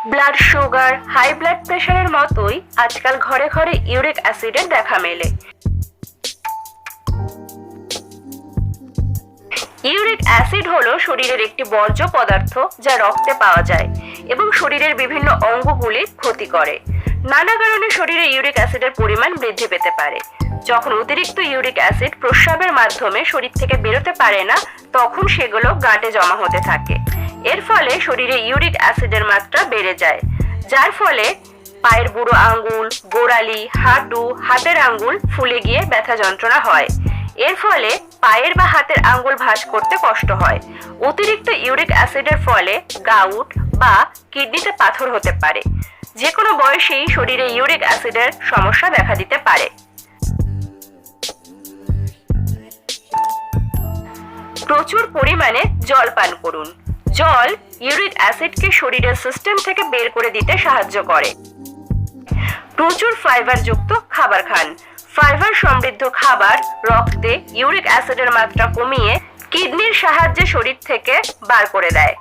Blood sugar, high blood প্রেশারের মতোই আজকাল ঘরে ঘরে ইউরিক অ্যাসিডের দেখা মেলে। ইউরিক অ্যাসিড হলো শরীরের একটি বর্জ্য পদার্থ যা রক্তে পাওয়া যায় এবং শরীরের বিভিন্ন অঙ্গগুলির ক্ষতি করে। নানা কারণে শরীরে ইউরিক অ্যাসিডের পরিমাণ বৃদ্ধি পেতে পারে। যখন অতিরিক্ত ইউরিক অ্যাসিড প্রস্রাবের মাধ্যমে শরীর থেকে বেরোতে পারে না, তখন সেগুলো গাঁটে জমা হতে থাকে। এর ফলে শরীরে ইউরিক অ্যাসিডের মাত্রা বেড়ে যায়, যার ফলে পায়ের বুড়ো আঙ্গুল, গোড়ালি, হাঁটু, হাতের আঙ্গুল ফুলে গিয়ে ব্যথা যন্ত্রণা হয়। এর ফলে পায়ের বা হাতের আঙ্গুল ভাঁজ করতে কষ্ট হয়। অতিরিক্ত ইউরিক অ্যাসিডের ফলে গাউট বা কিডনিতে পাথর হতে পারে। যে কোনো বয়সেই শরীরে ইউরিক অ্যাসিডের সমস্যা দেখা দিতে পারে। প্রচুর পরিমাণে জল পান করুন। জল ইউরিক অ্যাসিডকে শরীরের সিস্টেম থেকে বের করে দিতে সাহায্য করে। প্রচুর ফাইবার যুক্ত খাবার খান। ফাইবার সমৃদ্ধ খাবার রক্তে ইউরিক অ্যাসিডের মাত্রা কমিয়ে কিডনির সাহায্যে শরীর থেকে বার করে দেয়।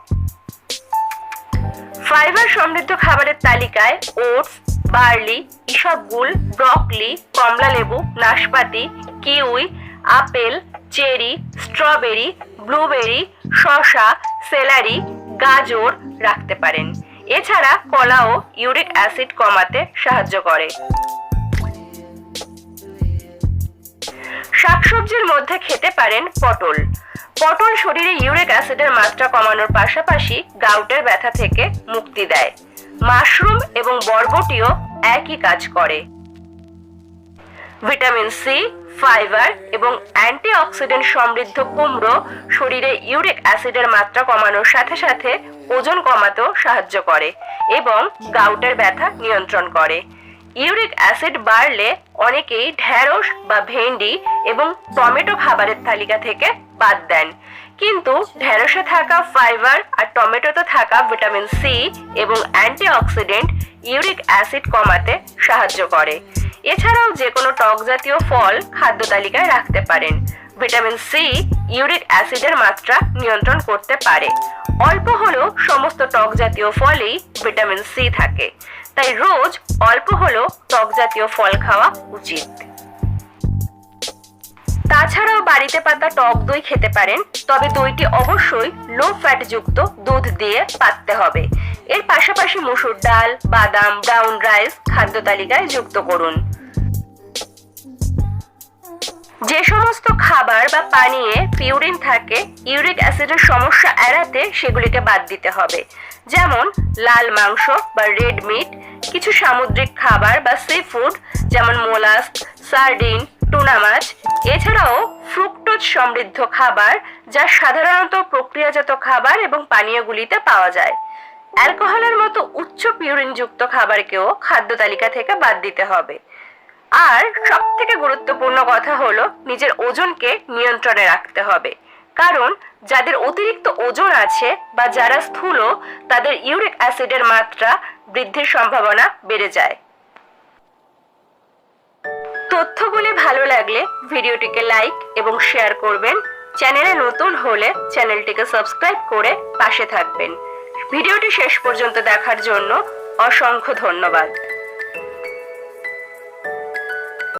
ফাইবার সমৃদ্ধ খাবারের তালিকায় ওটস, বার্লি, ইসবগুল, ব্রকলি, কমলালেবু, নাশপাতি, kiwi, apple, cherry, strawberry, blueberry, শসা, সেলারি, গাজর রাখতে পারেন। এছাড়া কলাও ইউরিক অ্যাসিড কমাতে সাহায্য করে। শাকসবজির মধ্যে খেতে পারেন পটল। পটল শরীরে ইউরিক অ্যাসিডের মাত্রা কমানোর পাশাপাশি গাউটের ব্যথা থেকে মুক্তি দেয়। মাশরুম এবং বরবটিও একই কাজ করে। ভিটামিন সি, ফাইবার এবং অ্যান্টিঅক্সিডেন্ট সমৃদ্ধ কুমড়ো শরীরে ইউরিক অ্যাসিডের মাত্রা কমানোর সাথে সাথে ওজন কমাতেও সাহায্য করে এবং গাউটের ব্যথা নিয়ন্ত্রণ করে। ইউরিক অ্যাসিড বাড়লে অনেকেই ঢেঁড়স বা ভেন্ডি এবং টমেটো খাবারের তালিকা থেকে বাদ দেন, কিন্তু ঢেঁড়সে থাকা ফাইবার আর টমেটোতে থাকা ভিটামিন সি এবং অ্যান্টিঅক্সিডেন্ট ইউরিক অ্যাসিড কমাতে সাহায্য করে। এছাড়াও যে কোনো টক জাতীয় ফল খাদ্য তালিকায় রাখতে পারেন। ভিটামিন সি ইউরিক অ্যাসিডের মাত্রা নিয়ন্ত্রণ করতে পারে। অল্প হলেও সমস্ত টক জাতীয় ফলেই ভিটামিন সি থাকে, তাই রোজ অল্প হলেও টক জাতীয় ফল খাওয়া উচিত। তাছাড়াও বাড়িতে পাতা টক দই খেতে পারেন, তবে দইটি অবশ্যই লো ফ্যাট যুক্ত দুধ দিয়ে পাততে হবে। এর পাশাপাশি মসুর ডাল, বাদাম, ব্রাউন রাইস খাদ্য তালিকায় যুক্ত করুন। যে সমস্ত খাবার বা পানীয়ে পিউরিন থাকে, ইউরিক অ্যাসিডের সমস্যা এড়াতে সেগুলিকে বাদ দিতে হবে। যেমন লাল মাংস বা রেড মিট, কিছু সামুদ্রিক খাবার বা সি ফুড যেমন মোলাস্ক, সার্ডিন, টুনা মাছ। এছাড়াও ফ্রুক্টোজ সমৃদ্ধ খাবার, যা সাধারণত প্রক্রিয়াজাত খাবার এবং পানীয়গুলিতে পাওয়া যায়। অ্যালকোহলের মতো উচ্চ পিউরিন যুক্ত খাবারকেও খাদ্য তালিকা থেকে বাদ দিতে হবে। আর সব থেকে গুরুত্বপূর্ণ কথা হলো নিজের ওজনকে নিয়ন্ত্রণে রাখতে হবে, কারণ যাদের অতিরিক্ত ওজন আছে বা যারা স্থূল, তাদের ইউরিক অ্যাসিডের মাত্রা বৃদ্ধির সম্ভাবনা বেড়ে যায়। তথ্যগুলি ভালো লাগলে ভিডিওটিকে লাইক এবং শেয়ার করবেন। চ্যানেলে নতুন হলে চ্যানেলটিকে সাবস্ক্রাইব করে পাশে থাকবেন। ভিডিওটি শেষ পর্যন্ত দেখার জন্য অসংখ্য ধন্যবাদ।